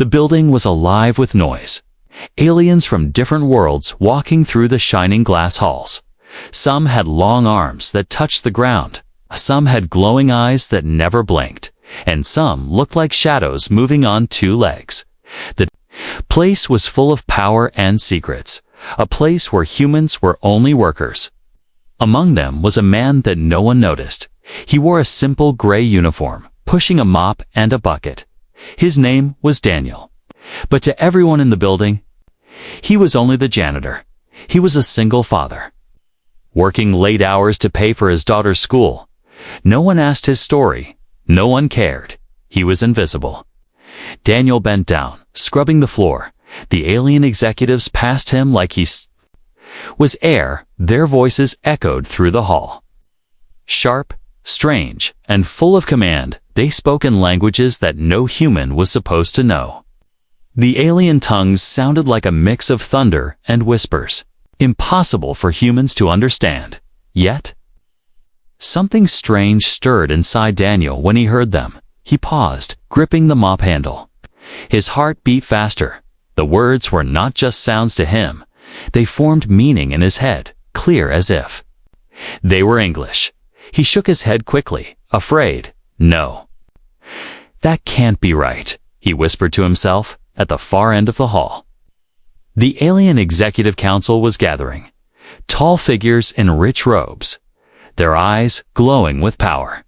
The building was alive with noise. Aliens from different worlds walking through the shining glass halls. Some had long arms that touched the ground. Some had glowing eyes that never blinked. And some looked like shadows moving on two legs. The place was full of power and secrets. A place where humans were only workers. Among them was a man that no one noticed. He wore a simple gray uniform, pushing a mop and a bucket. His name was Daniel. But to everyone in the building, he was only the janitor. He was a single father, working late hours to pay for his daughter's school. No one asked his story. No one cared. He was invisible. Daniel bent down, scrubbing the floor. The alien executives passed him like he was air. Their voices echoed through the hall. Sharp, strange, and full of command, they spoke in languages that no human was supposed to know. The alien tongues sounded like a mix of thunder and whispers, impossible for humans to understand. Yet, something strange stirred inside Daniel when he heard them. He paused, gripping the mop handle. His heart beat faster. The words were not just sounds to him. They formed meaning in his head, clear as if they were English. He shook his head quickly, afraid. No. That can't be right, he whispered to himself, at the far end of the hall. The alien executive council was gathering. Tall figures in rich robes, their eyes glowing with power.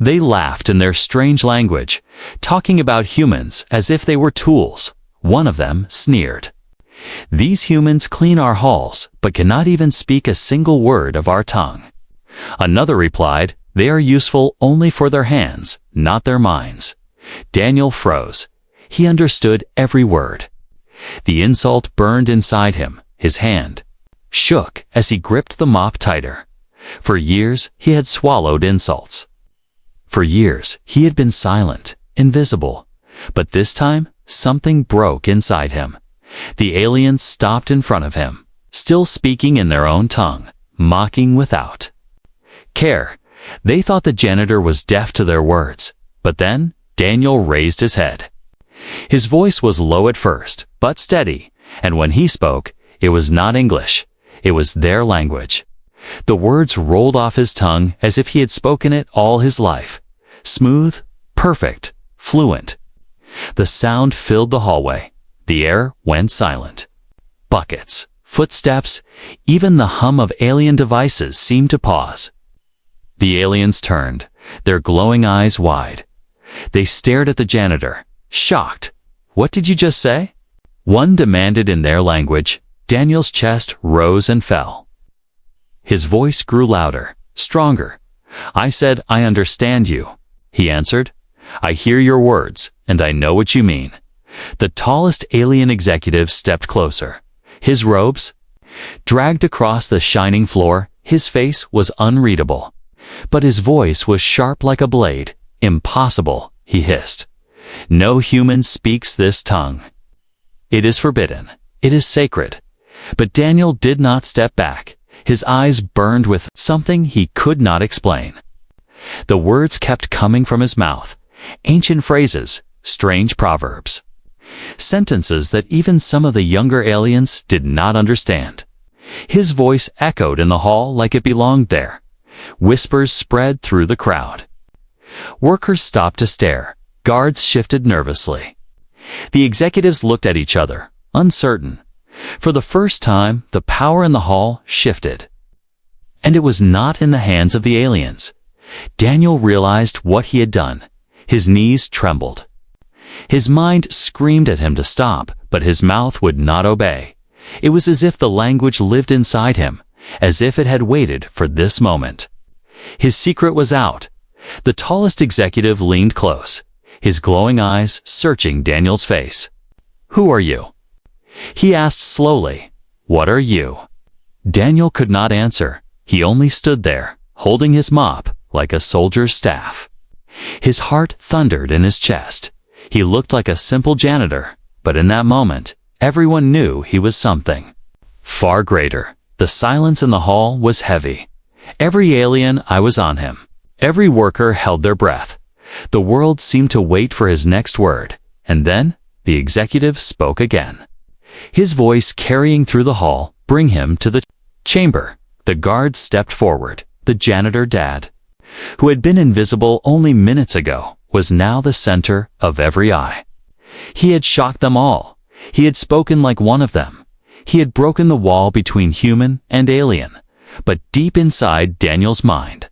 They laughed in their strange language, talking about humans as if they were tools. One of them sneered. These humans clean our halls, but cannot even speak a single word of our tongue. Another replied, they are useful only for their hands, not their minds. Daniel froze. He understood every word. The insult burned inside him. His hand shook as he gripped the mop tighter. For years, he had swallowed insults. For years, he had been silent, invisible. But this time, something broke inside him. The aliens stopped in front of him, still speaking in their own tongue, mocking without care. They thought the janitor was deaf to their words. But then, Daniel raised his head. His voice was low at first, but steady, and when he spoke, it was not English. It was their language. The words rolled off his tongue as if he had spoken it all his life. Smooth, perfect, fluent. The sound filled the hallway. The air went silent. Buckets, footsteps, even the hum of alien devices seemed to pause. The aliens turned, their glowing eyes wide. They stared at the janitor, shocked. What did you just say? One demanded in their language. Daniel's chest rose and fell. His voice grew louder, stronger. I said, I understand you, he answered. I hear your words, and I know what you mean. The tallest alien executive stepped closer. His robes dragged across the shining floor. His face was unreadable. But his voice was sharp like a blade. Impossible, he hissed. No human speaks this tongue. It is forbidden. It is sacred. But Daniel did not step back. His eyes burned with something he could not explain. The words kept coming from his mouth. Ancient phrases, strange proverbs. Sentences that even some of the younger aliens did not understand. His voice echoed in the hall like it belonged there. Whispers spread through the crowd. Workers stopped to stare. Guards shifted nervously. The executives looked at each other, uncertain. For the first time, the power in the hall shifted. And it was not in the hands of the aliens. Daniel realized what he had done. His knees trembled. His mind screamed at him to stop, but his mouth would not obey. It was as if the language lived inside him, as if it had waited for this moment. His secret was out. The tallest executive leaned close, his glowing eyes searching Daniel's face. Who are you? He asked slowly. What are you? Daniel could not answer. He only stood there, holding his mop like a soldier's staff. His heart thundered in his chest. He looked like a simple janitor, but in that moment, everyone knew he was something far greater. The silence in the hall was heavy. Every alien eye was on him. Every worker held their breath. The world seemed to wait for his next word, and then The executive spoke again. His voice carrying through the hall, "Bring him to the chamber." The guard stepped forward. The janitor dad, who had been invisible only minutes ago, was now the center of every eye. He had shocked them all. He had spoken like one of them. He had broken the wall between human and alien. But deep inside Daniel's mind,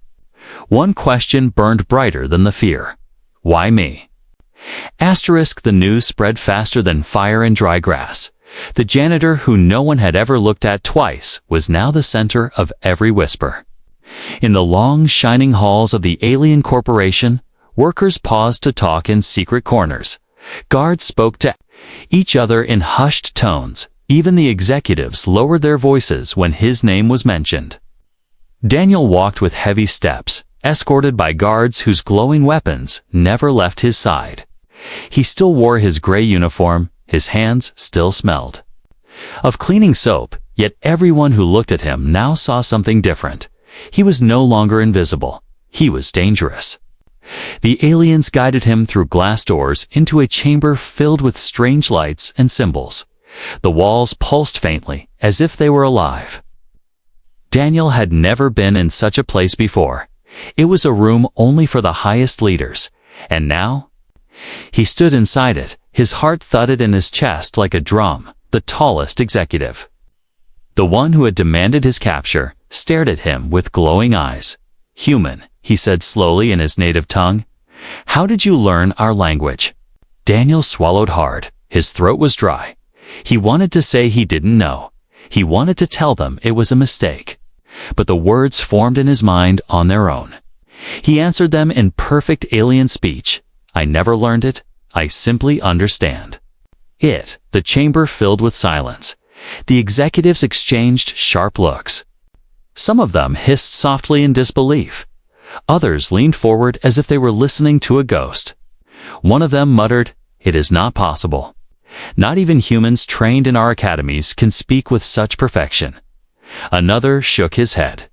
one question burned brighter than the fear. Why me? The news spread faster than fire in dry grass. The janitor, who no one had ever looked at twice, was now the center of every whisper. In the long, shining halls of the alien corporation, workers paused to talk in secret corners. Guards spoke to each other in hushed tones. Even the executives lowered their voices when his name was mentioned. Daniel walked with heavy steps, escorted by guards whose glowing weapons never left his side. He still wore his gray uniform. His hands still smelled of cleaning soap, yet everyone who looked at him now saw something different. He was no longer invisible. He was dangerous. The aliens guided him through glass doors into a chamber filled with strange lights and symbols. The walls pulsed faintly, as if they were alive. Daniel had never been in such a place before. It was a room only for the highest leaders, and now he stood inside it. His heart thudded in his chest like a drum. The tallest executive, the one who had demanded his capture, stared at him with glowing eyes. "Human," he said slowly in his native tongue. "How did you learn our language?" Daniel swallowed hard. His throat was dry. He wanted to say he didn't know. He wanted to tell them it was a mistake. But the words formed in his mind on their own. He answered them in perfect alien speech. "I never learned it. I simply understand it." The chamber filled with silence. The executives exchanged sharp looks. Some of them hissed softly in disbelief. Others leaned forward as if they were listening to a ghost. One of them muttered, "It is not possible. Not even humans trained in our academies can speak with such perfection." Another shook his head.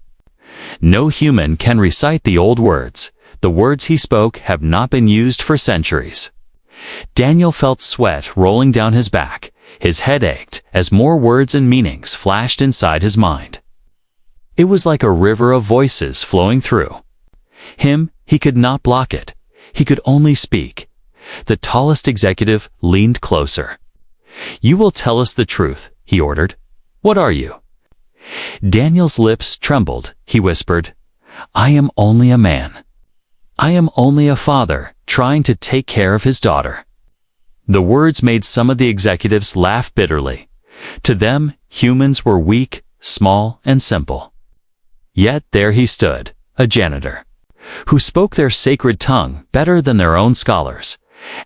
"No human can recite the old words. The words he spoke have not been used for centuries." Daniel felt sweat rolling down his back. His head ached as more words and meanings flashed inside his mind. It was like a river of voices flowing through him. He could not block it. He could only speak. The tallest executive leaned closer. "You will tell us the truth," he ordered. "What are you?" Daniel's lips trembled. He whispered, "I am only a man. I am only a father trying to take care of his daughter." The words made some of the executives laugh bitterly. To them, humans were weak, small, and simple. Yet there he stood, a janitor, who spoke their sacred tongue better than their own scholars.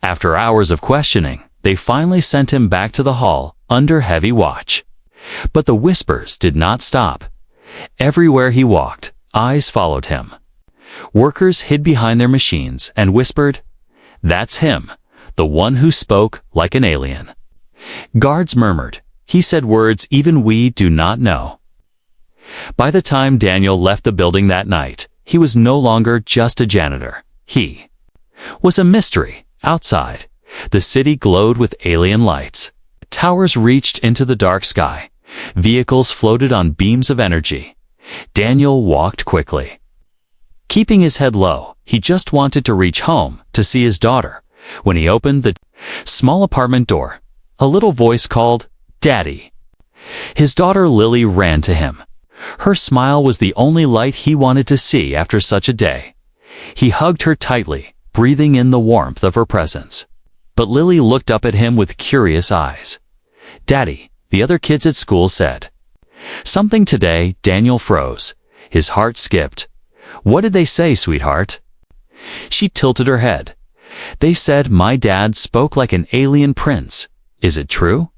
After hours of questioning, they finally sent him back to the hall under heavy watch. But the whispers did not stop. Everywhere he walked, eyes followed him. Workers hid behind their machines and whispered, "That's him, the one who spoke like an alien." Guards murmured, "He said words even we do not know." By the time Daniel left the building that night, he was no longer just a janitor. He was a mystery. Outside, the city glowed with alien lights. Towers reached into the dark sky. Vehicles floated on beams of energy. Daniel walked quickly, keeping his head low. He just wanted to reach home, to see his daughter. When he opened the small apartment door, a little voice called, "Daddy." His daughter Lily ran to him. Her smile was the only light he wanted to see after such a day. He hugged her tightly, breathing in the warmth of her presence. But Lily looked up at him with curious eyes. "Daddy," the other kids at school said. "Something today." Daniel froze. His heart skipped. "What did they say, sweetheart?" She tilted her head. "They said my dad spoke like an alien prince. Is it true?"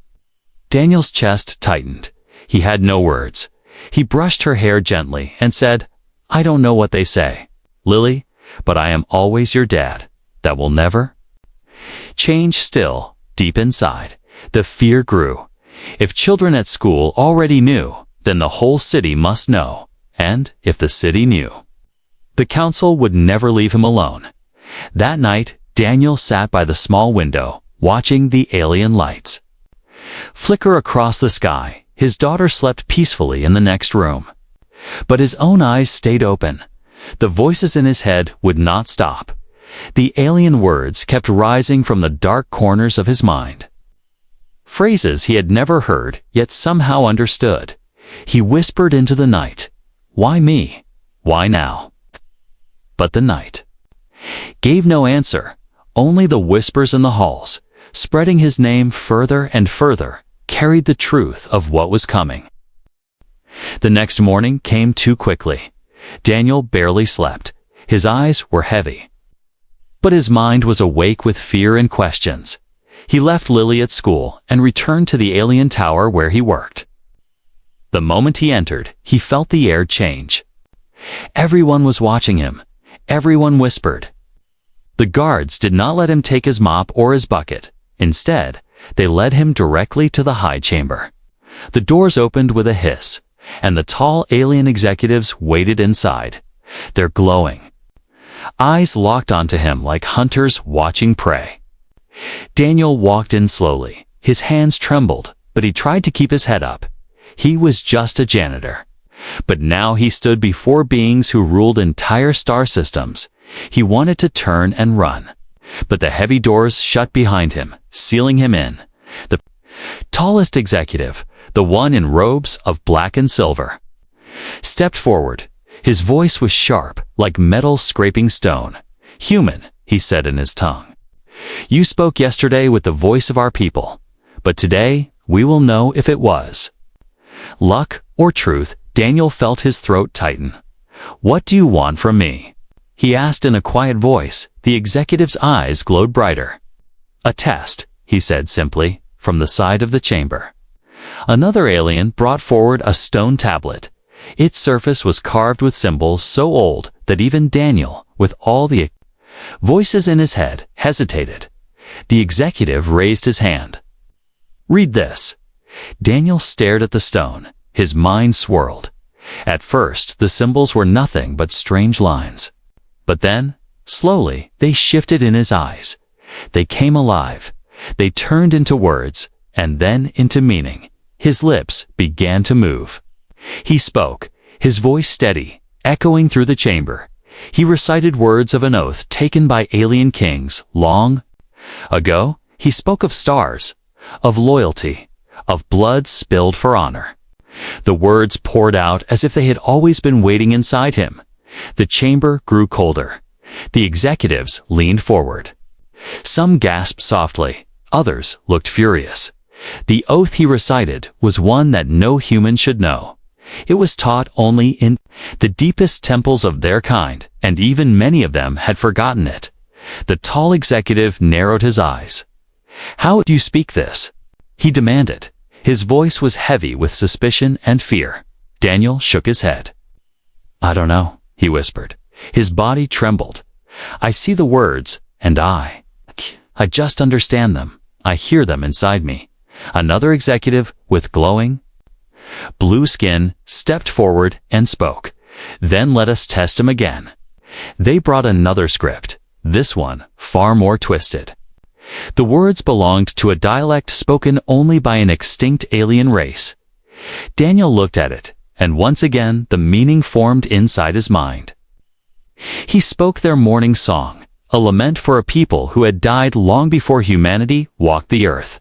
Daniel's chest tightened. He had no words. He brushed her hair gently and said, "I don't know what they say, Lily, but I am always your dad. That will never change." Still, deep inside, the fear grew. If children at school already knew, then the whole city must know. And if the city knew, the council would never leave him alone. That night, Daniel sat by the small window, watching the alien lights flicker across the sky. His daughter slept peacefully in the next room. But his own eyes stayed open. The voices in his head would not stop. The alien words kept rising from the dark corners of his mind. Phrases he had never heard, yet somehow understood. He whispered into the night, "Why me? Why now?" But the night gave no answer, only the whispers in the halls, spreading his name further and further, carried the truth of what was coming. The next morning came too quickly. Daniel barely slept. His eyes were heavy. But his mind was awake with fear and questions. He left Lily at school and returned to the alien tower where he worked. The moment he entered, he felt the air change. Everyone was watching him. Everyone whispered. The guards did not let him take his mop or his bucket. Instead, they led him directly to the high chamber. The doors opened with a hiss, and the tall alien executives waited inside. Their glowing eyes locked onto him like hunters watching prey. Daniel walked in slowly. His hands trembled, but he tried to keep his head up. He was just a janitor. But now he stood before beings who ruled entire star systems. He wanted to turn and run, but the heavy doors shut behind him, sealing him in. The tallest executive, the one in robes of black and silver, stepped forward. His voice was sharp, like metal scraping stone. "Human," he said in his tongue. "You spoke yesterday with the voice of our people, but today we will know if it was luck or truth." Daniel felt his throat tighten. "What do you want from me?" he asked in a quiet voice. The executive's eyes glowed brighter. "A test," he said simply, from the side of the chamber. Another alien brought forward a stone tablet. Its surface was carved with symbols so old that even Daniel, with all the voices in his head, hesitated. The executive raised his hand. "Read this." Daniel stared at the stone. His mind swirled. At first, the symbols were nothing but strange lines. But then, slowly, they shifted in his eyes. They came alive. They turned into words, and then into meaning. His lips began to move. He spoke, his voice steady, echoing through the chamber. He recited words of an oath taken by alien kings long ago. He spoke of stars, of loyalty, of blood spilled for honor. The words poured out as if they had always been waiting inside him. The chamber grew colder. The executives leaned forward. Some gasped softly, others looked furious. The oath he recited was one that no human should know. It was taught only in the deepest temples of their kind, and even many of them had forgotten it. The tall executive narrowed his eyes. "How do you speak this?" he demanded. His voice was heavy with suspicion and fear. Daniel shook his head. "I don't know," he whispered. His body trembled. "I see the words, and I just understand them. I hear them inside me." Another executive, with glowing blue skin, stepped forward and spoke. "Then let us test him again." They brought another script, this one far more twisted. The words belonged to a dialect spoken only by an extinct alien race. Daniel looked at it, and once again the meaning formed inside his mind. He spoke their morning song, a lament for a people who had died long before humanity walked the earth.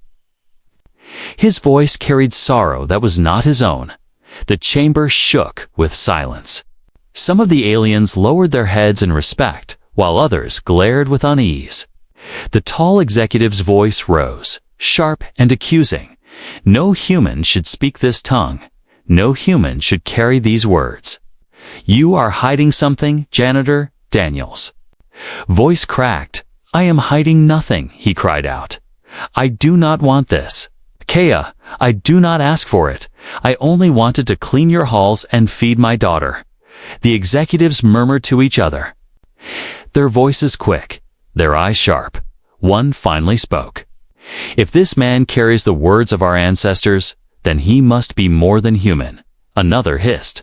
His voice carried sorrow that was not his own. The chamber shook with silence. Some of the aliens lowered their heads in respect, while others glared with unease. The tall executive's voice rose, sharp and accusing. No human should speak this tongue. No human should carry these words. "You are hiding something, Janitor." Daniel's voice cracked. "I am hiding nothing," he cried out. "I do not want this. Kea, I do not ask for it. I only wanted to clean your halls and feed my daughter." The executives murmured to each other, their voices quick, their eyes sharp. One finally spoke. "If this man carries the words of our ancestors, then he must be more than human." Another hissed.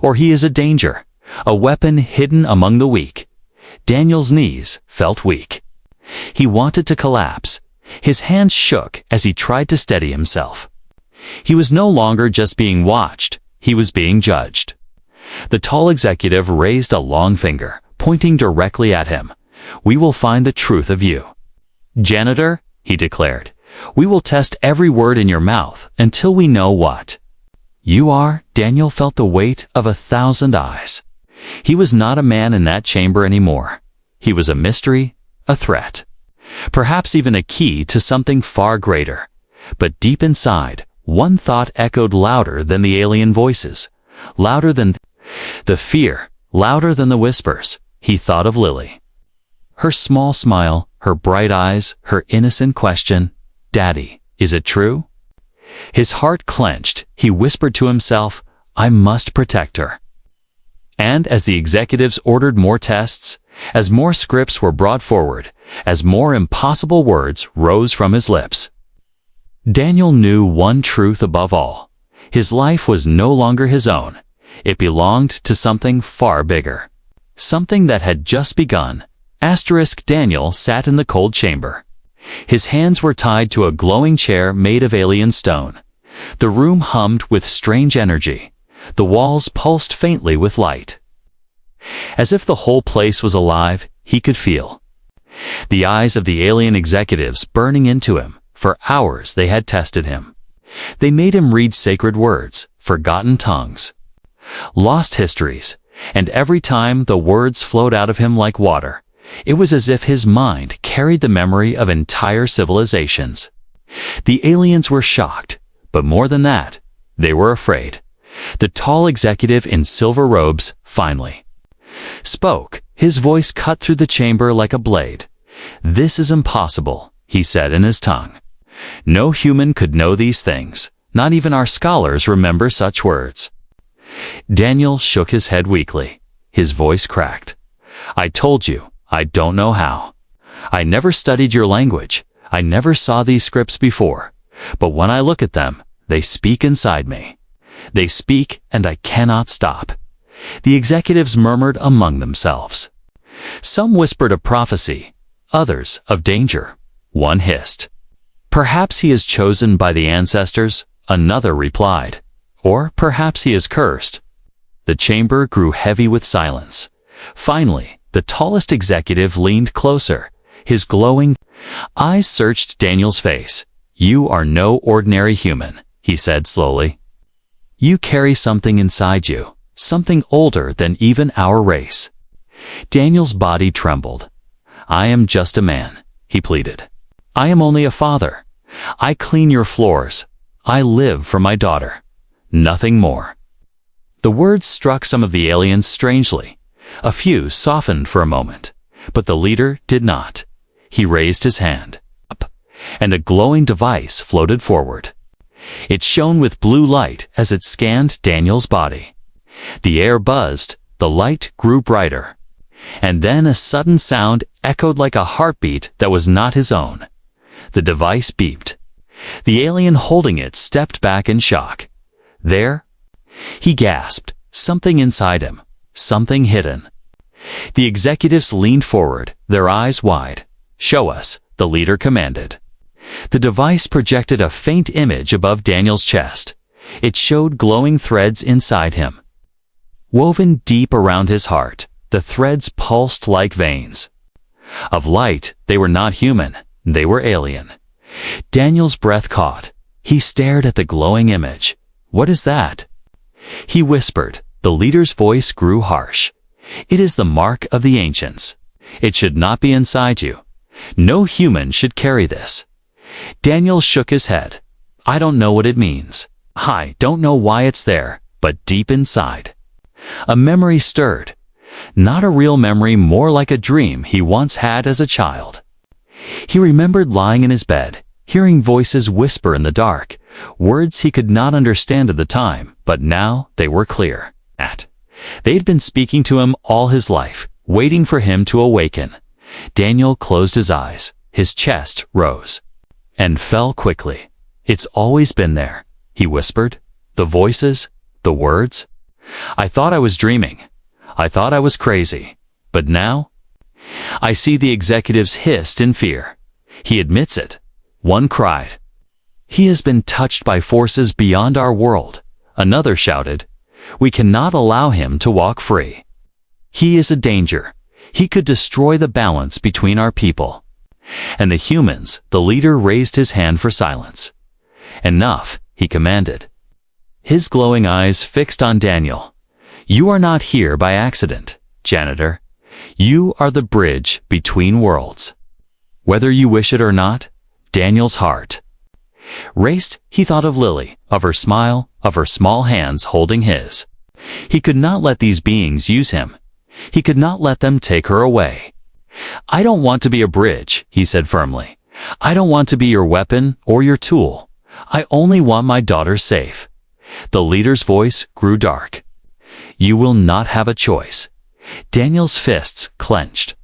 "Or he is a danger, a weapon hidden among the weak." Daniel's knees felt weak. He wanted to collapse. His hands shook as he tried to steady himself. He was no longer just being watched, he was being judged. The tall executive raised a long finger, pointing directly at him. "We will find the truth of you." "Janitor," he declared, "we will test every word in your mouth until we know what you are." Daniel felt the weight of 1,000 eyes. He was not a man in that chamber anymore. He was a mystery, a threat, perhaps even a key to something far greater. But deep inside, one thought echoed louder than the alien voices, louder than the fear, louder than the whispers. He thought of Lily. Her small smile, her bright eyes, her innocent question, "Daddy, is it true?" His heart clenched. He whispered to himself, "I must protect her." And as the executives ordered more tests, as more scripts were brought forward, as more impossible words rose from his lips, Daniel knew one truth above all. His life was no longer his own. It belonged to something far bigger. Something that had just begun. Daniel sat in the cold chamber. His hands were tied to a glowing chair made of alien stone. The room hummed with strange energy. The walls pulsed faintly with light. As if the whole place was alive, he could feel the eyes of the alien executives burning into him. For hours they had tested him. They made him read sacred words, forgotten tongues, lost histories, and every time the words flowed out of him like water, it was as if his mind carried the memory of entire civilizations. The aliens were shocked, but more than that, they were afraid. The tall executive in silver robes finally spoke. His voice cut through the chamber like a blade. "This is impossible," he said in his tongue. "No human could know these things. Not even our scholars remember such words." Daniel shook his head weakly. His voice cracked. "I told you, I don't know how. I never studied your language. I never saw these scripts before. But when I look at them, they speak inside me. They speak, and I cannot stop." The executives murmured among themselves. Some whispered of prophecy, others of danger. One hissed, "Perhaps he is chosen by the ancestors," another replied. "Or perhaps he is cursed." The chamber grew heavy with silence. Finally, the tallest executive leaned closer. His glowing eyes searched Daniel's face. "You are no ordinary human," he said slowly. "You carry something inside you, something older than even our race." Daniel's body trembled. "I am just a man," he pleaded. "I am only a father. I clean your floors. I live for my daughter. Nothing more." The words struck some of the aliens strangely. A few softened for a moment, but the leader did not. He raised his hand up, and a glowing device floated forward. It shone with blue light as it scanned Daniel's body. The air buzzed, the light grew brighter. And then a sudden sound echoed like a heartbeat that was not his own. The device beeped. The alien holding it stepped back in shock. "There?" He gasped. Something inside him. Something hidden. The executives leaned forward, their eyes wide. "Show us," the leader commanded. The device projected a faint image above Daniel's chest. It showed glowing threads inside him, woven deep around his heart. The threads pulsed like veins of light. They were not human. They were alien. Daniel's breath caught. He stared at the glowing image. "What is that?" he whispered. The leader's voice grew harsh. "It is the mark of the ancients. It should not be inside you. No human should carry this." Daniel shook his head. "I don't know what it means. I don't know why it's there, but deep inside." A memory stirred. Not a real memory, more like a dream he once had as a child. He remembered lying in his bed, hearing voices whisper in the dark, words he could not understand at the time, but now they were clear. They'd been speaking to him all his life, waiting for him to awaken. Daniel closed his eyes. His chest rose and fell quickly. "It's always been there," he whispered. "The voices, the words. I thought I was dreaming. I thought I was crazy. But now I see." The executives hissed in fear. "He admits it. One cried, "He has been touched by forces beyond our world." Another shouted, "We cannot allow him to walk free. He is a danger. He could destroy the balance between our people." And the humans, the leader raised his hand for silence. "Enough," he commanded. His glowing eyes fixed on Daniel. "You are not here by accident, janitor. You are the bridge between worlds." Whether you wish it or not, Daniel's heart raced. He thought of Lily, of her smile, of her small hands holding his. He could not let these beings use him. He could not let them take her away. "I don't want to be a bridge," he said firmly. "I don't want to be your weapon or your tool. I only want my daughter safe." The leader's voice grew dark. "You will not have a choice." Daniel's fists clenched.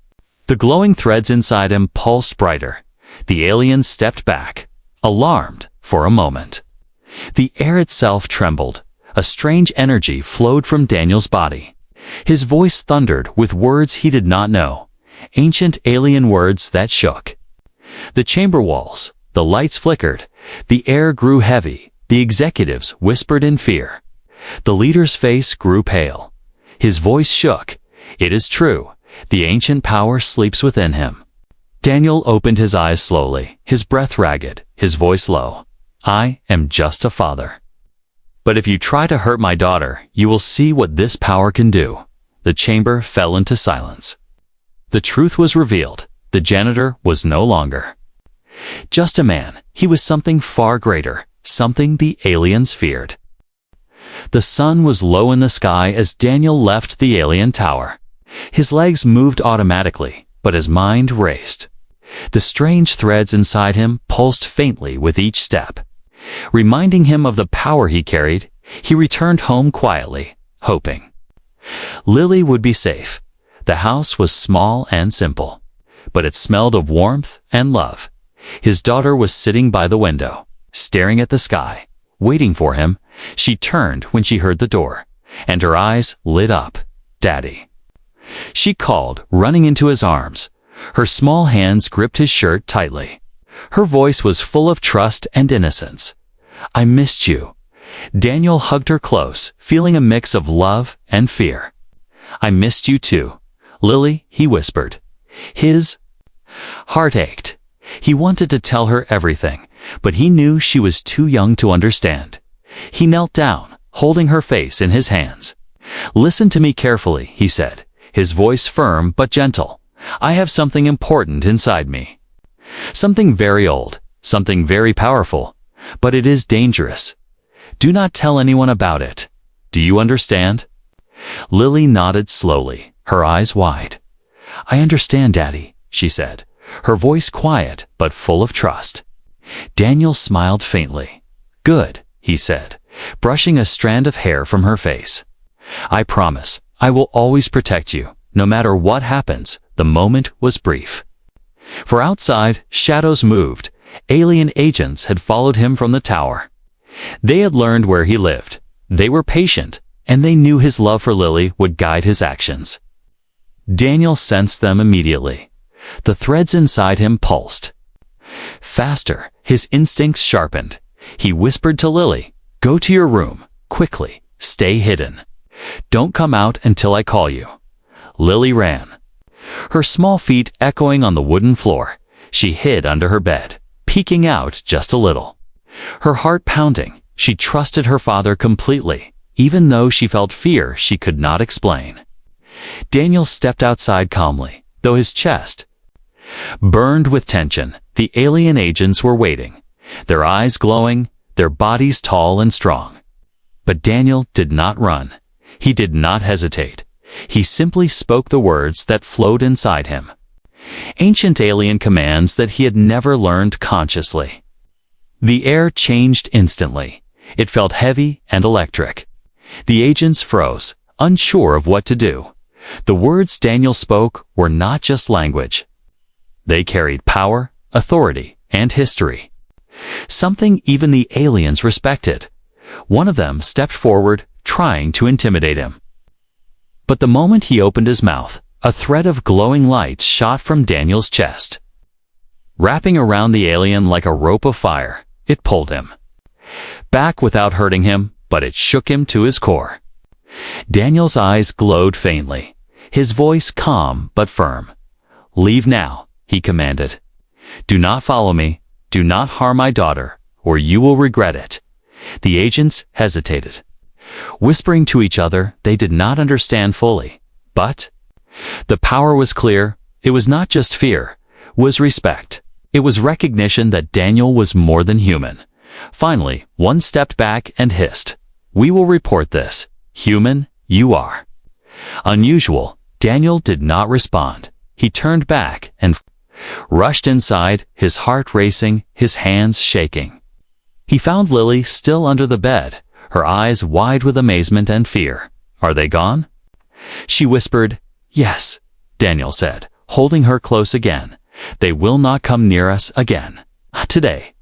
The glowing threads inside him pulsed brighter. The alien stepped back, alarmed for a moment. The air itself trembled. A strange energy flowed from Daniel's body. His voice thundered with words he did not know, ancient alien words that shook. The chamber walls, the lights flickered, the air grew heavy, the executives whispered in fear. The leader's face grew pale. His voice shook. "It is true. The ancient power sleeps within him." Daniel opened his eyes slowly, his breath ragged, his voice low. "I am just a father. But if you try to hurt my daughter, you will see what this power can do." The chamber fell into silence. The truth was revealed. The janitor was no longer just a man. He was something far greater, something the aliens feared. The sun was low in the sky as Daniel left the alien tower. His legs moved automatically, but his mind raced. The strange threads inside him pulsed faintly with each step. Reminding him of the power he carried, he returned home quietly, hoping Lily would be safe. The house was small and simple, but it smelled of warmth and love. His daughter was sitting by the window, staring at the sky, waiting for him. She turned when she heard the door, and her eyes lit up. "Daddy." She called, running into his arms. Her small hands gripped his shirt tightly. Her voice was full of trust and innocence. "I missed you." Daniel hugged her close, feeling a mix of love and fear. "I missed you too, Lily," he whispered. His heart ached. He wanted to tell her everything, but he knew she was too young to understand. He knelt down, holding her face in his hands. "Listen to me carefully," he said, his voice firm but gentle. "I have something important inside me. Something very old, something very powerful, but it is dangerous. Do not tell anyone about it. Do you understand?" Lily nodded slowly, her eyes wide. "I understand, Daddy," she said, her voice quiet but full of trust. Daniel smiled faintly. "Good," he said, brushing a strand of hair from her face. "I promise, I will always protect you, no matter what happens." The moment was brief. For outside, shadows moved. Alien agents had followed him from the tower. They had learned where he lived. They were patient, and they knew his love for Lily would guide his actions. Daniel sensed them immediately. The threads inside him pulsed. Faster, his instincts sharpened. He whispered to Lily, "Go to your room, quickly, stay hidden. Don't come out until I call you." Lily ran, her small feet echoing on the wooden floor. She hid under her bed, peeking out just a little. Her heart pounding, she trusted her father completely, even though she felt fear she could not explain. Daniel stepped outside calmly, though his chest burned with tension. The alien agents were waiting, their eyes glowing, their bodies tall and strong. But Daniel did not run. He did not hesitate. He simply spoke the words that flowed inside him. Ancient alien commands that he had never learned consciously. The air changed instantly. It felt heavy and electric. The agents froze, unsure of what to do. The words Daniel spoke were not just language. They carried power, authority, and history. Something even the aliens respected. One of them stepped forward, trying to intimidate him. But the moment he opened his mouth, a thread of glowing light shot from Daniel's chest. Wrapping around the alien like a rope of fire, it pulled him back without hurting him, but it shook him to his core. Daniel's eyes glowed faintly, his voice calm but firm. "Leave now," he commanded. "Do not follow me, do not harm my daughter, or you will regret it." The agents hesitated. Whispering to each other, they did not understand fully. But the power was clear. It was not just fear, it was respect. It was recognition that Daniel was more than human. Finally, one stepped back and hissed, "We will report this. Human, you are." Unusual, Daniel did not respond. He turned back and rushed inside, his heart racing, his hands shaking. He found Lily still under the bed, her eyes wide with amazement and fear. "Are they gone?" She whispered. "Yes," Daniel said, holding her close again. "They will not come near us again. Today."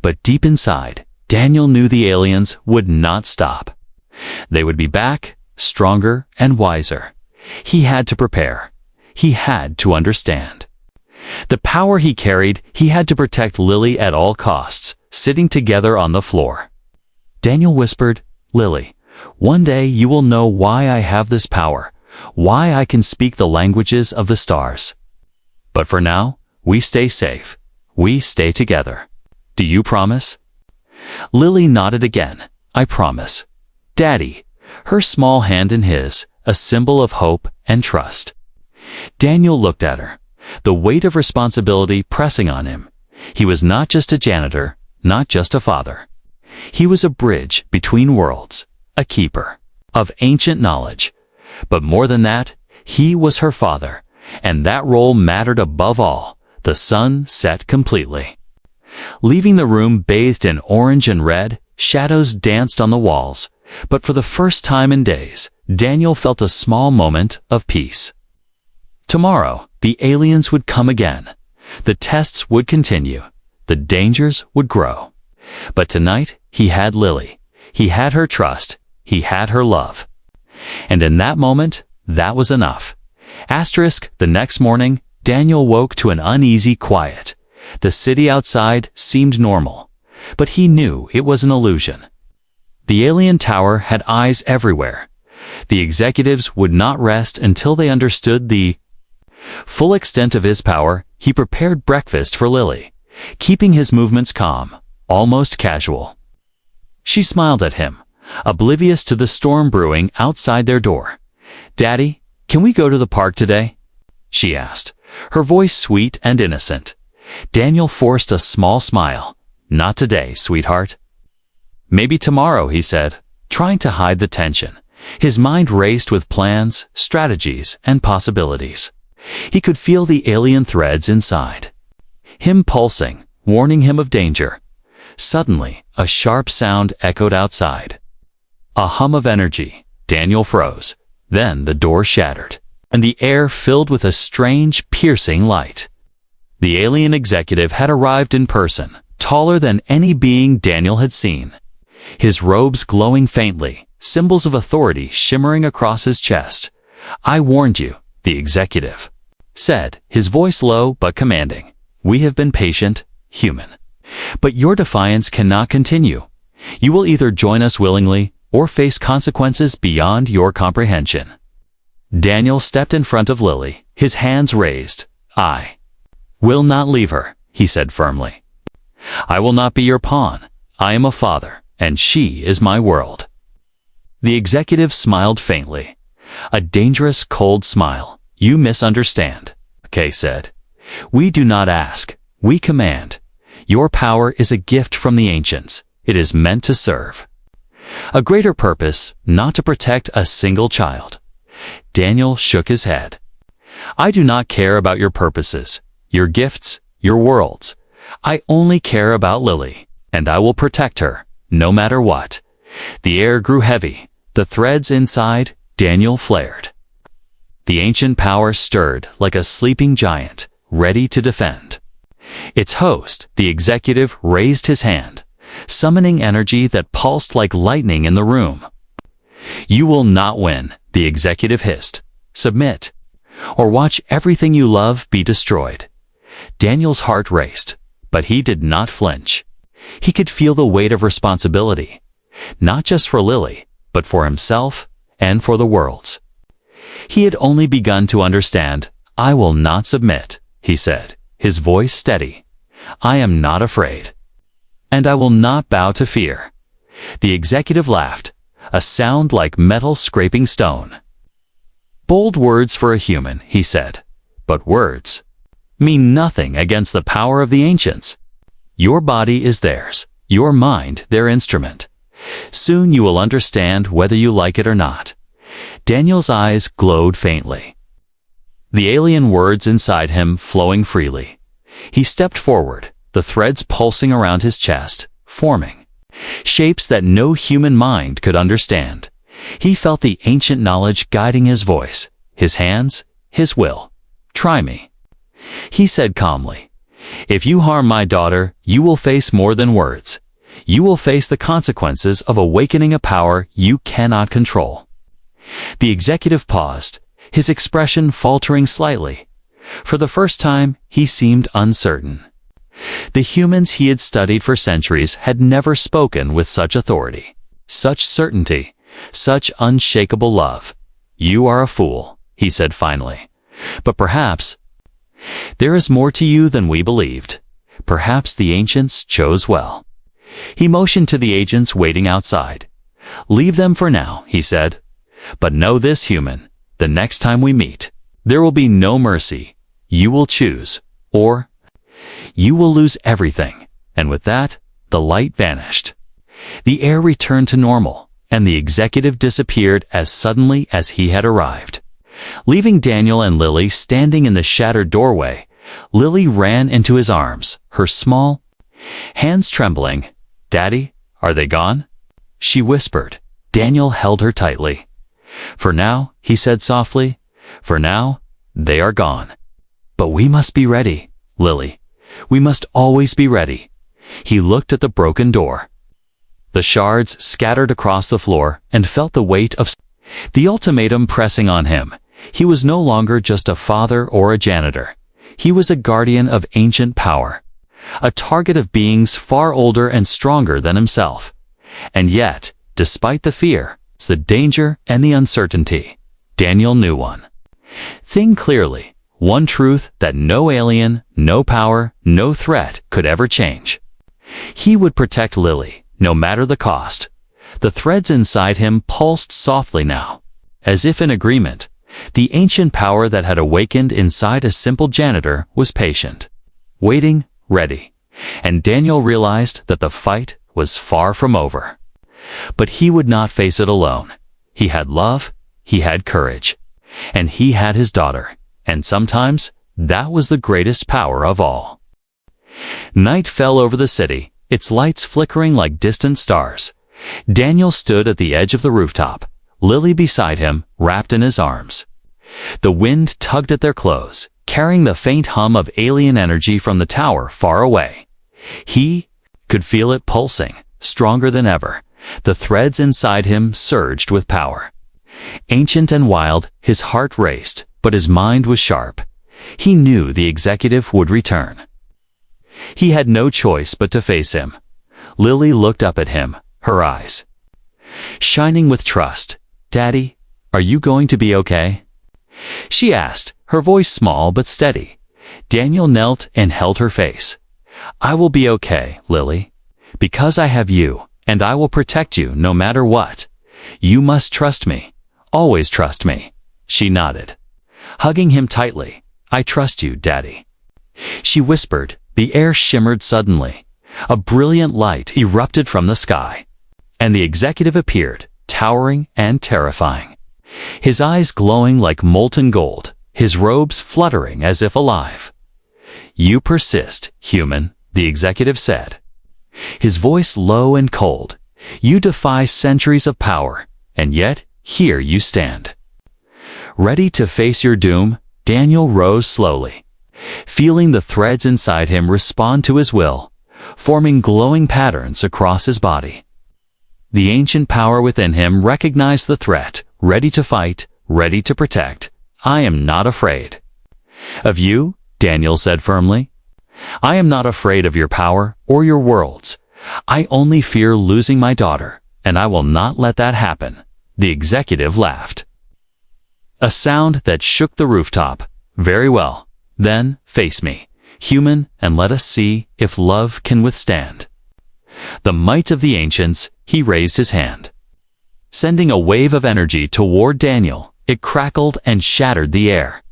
But deep inside, Daniel knew the aliens would not stop. They would be back, stronger and wiser. He had to prepare. He had to understand. The power he carried, he had to protect Lily at all costs, sitting together on the floor. Daniel whispered, "Lily, one day you will know why I have this power, why I can speak the languages of the stars. But for now, we stay safe. We stay together. Do you promise?" Lily nodded again. "I promise." "Daddy," her small hand in his, a symbol of hope and trust. Daniel looked at her, the weight of responsibility pressing on him. He was not just a janitor, not just a father. He was a bridge between worlds, a keeper of ancient knowledge. But more than that, he was her father, and that role mattered above all. The sun set completely. Leaving the room bathed in orange and red, shadows danced on the walls. But for the first time in days, Daniel felt a small moment of peace. Tomorrow, the aliens would come again. The tests would continue. The dangers would grow. But tonight, he had Lily. He had her trust. He had her love. And in that moment, that was enough. The next morning, Daniel woke to an uneasy quiet. The city outside seemed normal, but he knew it was an illusion. The alien tower had eyes everywhere. The executives would not rest until they understood the full extent of his power. He prepared breakfast for Lily, keeping his movements calm, almost casual. She smiled at him, oblivious to the storm brewing outside their door. "Daddy, can we go to the park today?" she asked, her voice sweet and innocent. Daniel forced a small smile. "Not today, sweetheart." "Maybe tomorrow," he said, trying to hide the tension. His mind raced with plans, strategies, and possibilities. He could feel the alien threads inside him pulsing, warning him of danger. Suddenly, a sharp sound echoed outside. A hum of energy. Daniel froze. Then the door shattered, and the air filled with a strange, piercing light. The alien executive had arrived in person, taller than any being Daniel had seen. His robes glowing faintly, symbols of authority shimmering across his chest. "I warned you," the executive said, his voice low but commanding. "We have been patient, human. But your defiance cannot continue. You will either join us willingly or face consequences beyond your comprehension." Daniel stepped in front of Lily, his hands raised. "I will not leave her," he said firmly. "I will not be your pawn. I am a father, and she is my world." The executive smiled faintly. A dangerous, cold smile. "You misunderstand," Kay said. "We do not ask. We command. Your power is a gift from the ancients. It is meant to serve a greater purpose, not to protect a single child." Daniel shook his head. "I do not care about your purposes, your gifts, your worlds. I only care about Lily, and I will protect her, no matter what." The air grew heavy. The threads inside Daniel flared. The ancient power stirred like a sleeping giant, ready to defend. Its host, the executive, raised his hand, summoning energy that pulsed like lightning in the room. "You will not win," the executive hissed. "Submit, or watch everything you love be destroyed." Daniel's heart raced, but he did not flinch. He could feel the weight of responsibility, not just for Lily, but for himself and for the world's. He had only begun to understand. "I will not submit," he said, his voice steady. "I am not afraid. And I will not bow to fear." The executive laughed, a sound like metal scraping stone. "Bold words for a human," he said, "but words mean nothing against the power of the ancients. Your body is theirs, your mind their instrument. Soon you will understand whether you like it or not." Daniel's eyes glowed faintly, the alien words inside him flowing freely. He stepped forward, the threads pulsing around his chest, forming shapes that no human mind could understand. He felt the ancient knowledge guiding his voice, his hands, his will. "Try me," he said calmly. "If you harm my daughter, you will face more than words. You will face the consequences of awakening a power you cannot control." The executive paused, his expression faltering slightly. For the first time, he seemed uncertain. The humans he had studied for centuries had never spoken with such authority, such certainty, such unshakable love. "You are a fool," he said finally. "But perhaps there is more to you than we believed. Perhaps the ancients chose well." He motioned to the agents waiting outside. "Leave them for now," he said. "But know this, human, the next time we meet, there will be no mercy. You will choose, or you will lose everything." And with that, the light vanished. The air returned to normal, and the executive disappeared as suddenly as he had arrived. Leaving Daniel and Lily standing in the shattered doorway, Lily ran into his arms, her small hands trembling. "Daddy, are they gone?" she whispered. Daniel held her tightly. "For now," he said softly, "for now, they are gone. But we must be ready, Lily. We must always be ready." He looked at the broken door, the shards scattered across the floor, and felt the weight of the ultimatum pressing on him. He was no longer just a father or a janitor. He was a guardian of ancient power, a target of beings far older and stronger than himself. And yet, despite the fear, the danger, and the uncertainty, Daniel knew one thing clearly, one truth that no alien, no power, no threat could ever change. He would protect Lily, no matter the cost. The threads inside him pulsed softly now, as if in agreement. The ancient power that had awakened inside a simple janitor was patient, waiting, ready. And Daniel realized that the fight was far from over. But he would not face it alone. He had love, he had courage, and he had his daughter. And sometimes, that was the greatest power of all. Night fell over the city, its lights flickering like distant stars. Daniel stood at the edge of the rooftop, Lily beside him, wrapped in his arms. The wind tugged at their clothes, carrying the faint hum of alien energy from the tower far away. He could feel it pulsing, stronger than ever. The threads inside him surged with power. Ancient and wild, his heart raced, but his mind was sharp. He knew the executive would return. He had no choice but to face him. Lily looked up at him, her eyes shining with trust. "Daddy, are you going to be okay?" she asked, her voice small but steady. Daniel knelt and held her face. "I will be okay, Lily, because I have you. And I will protect you no matter what. You must trust me. Always trust me." She nodded, hugging him tightly. "I trust you, Daddy." She whispered. The air shimmered suddenly. A brilliant light erupted from the sky, and the executive appeared, towering and terrifying. His eyes glowing like molten gold, his robes fluttering as if alive. "You persist, human," the executive said, his voice low and cold. "You defy centuries of power, and yet here you stand. Ready to face your doom?" Daniel rose slowly, feeling the threads inside him respond to his will, forming glowing patterns across his body. The ancient power within him recognized the threat, ready to fight, ready to protect. "I am not afraid." "Of you?" Daniel said firmly. I am not afraid of your power or your worlds. I only fear losing my daughter, and I will not let that happen." The executive laughed. A sound that shook the rooftop. "Very well. Then, face me, human, and let us see if love can withstand." The might of the ancients, he raised his hand. Sending a wave of energy toward Daniel, it crackled and shattered the air.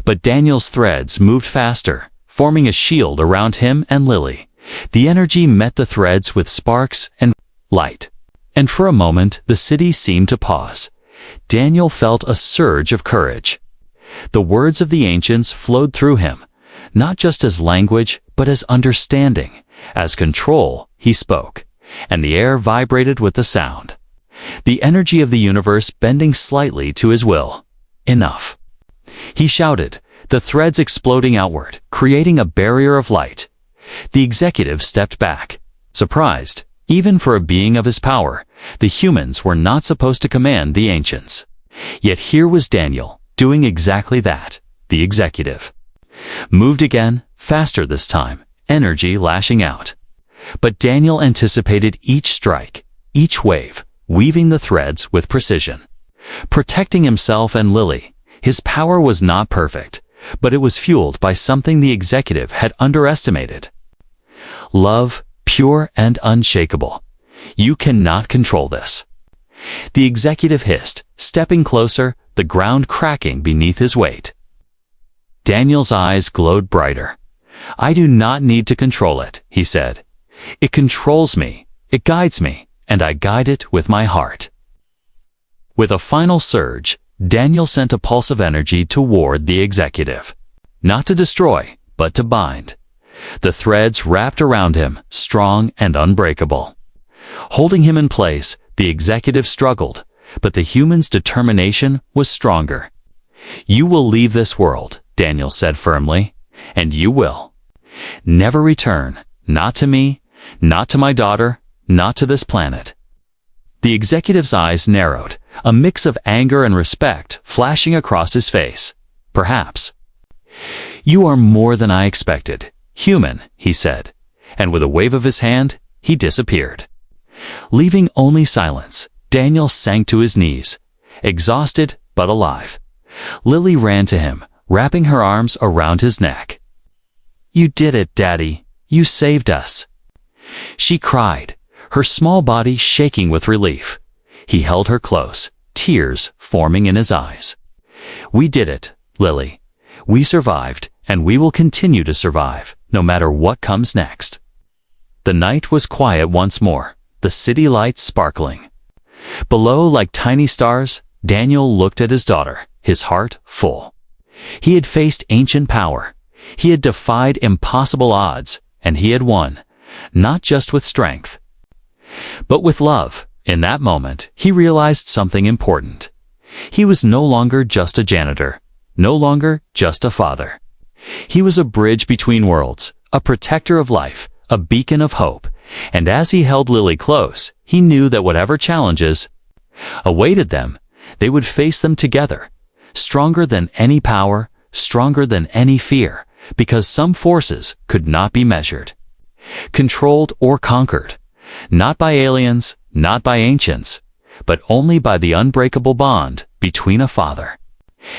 But Daniel's threads moved faster, forming a shield around him and Lily. The energy met the threads with sparks and light. And for a moment, the city seemed to pause. Daniel felt a surge of courage. The words of the ancients flowed through him, not just as language, but as understanding. As control, he spoke, and the air vibrated with the sound. The energy of the universe bending slightly to his will. "Enough." He shouted, the threads exploding outward, creating a barrier of light. The executive stepped back, surprised. Even for a being of his power, the humans were not supposed to command the ancients. Yet here was Daniel, doing exactly that. The executive moved again, faster this time, energy lashing out. But Daniel anticipated each strike, each wave, weaving the threads with precision. Protecting himself and Lily, his power was not perfect, but it was fueled by something the executive had underestimated. Love, pure and unshakable. "You cannot control this." The executive hissed, stepping closer, the ground cracking beneath his weight. Daniel's eyes glowed brighter. "I do not need to control it," he said. "It controls me, it guides me, and I guide it with my heart." With a final surge, Daniel sent a pulse of energy toward the executive. Not to destroy, but to bind. The threads wrapped around him, strong and unbreakable. Holding him in place, the executive struggled, but the human's determination was stronger. "You will leave this world," Daniel said firmly, "and you will. Never return, not to me, not to my daughter, not to this planet." The executive's eyes narrowed, a mix of anger and respect flashing across his face. "Perhaps. You are more than I expected. Human," he said, and with a wave of his hand, he disappeared. Leaving only silence, Daniel sank to his knees, exhausted but alive. Lily ran to him, wrapping her arms around his neck. "You did it, Daddy. You saved us." She cried, her small body shaking with relief. He held her close, tears forming in his eyes. "We did it, Lily. We survived, and we will continue to survive, no matter what comes next." The night was quiet once more, the city lights sparkling. Below, like tiny stars, Daniel looked at his daughter, his heart full. He had faced ancient power. He had defied impossible odds, and he had won, not just with strength, but with love. In that moment, he realized something important. He was no longer just a janitor, no longer just a father. He was a bridge between worlds, a protector of life, a beacon of hope, and as he held Lily close, he knew that whatever challenges awaited them, they would face them together, stronger than any power, stronger than any fear, because some forces could not be measured, controlled or conquered, not by aliens, not by ancients, but only by the unbreakable bond between a father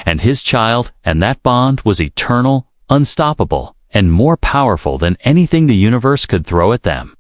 and his child, and that bond was eternal, unstoppable, and more powerful than anything the universe could throw at them.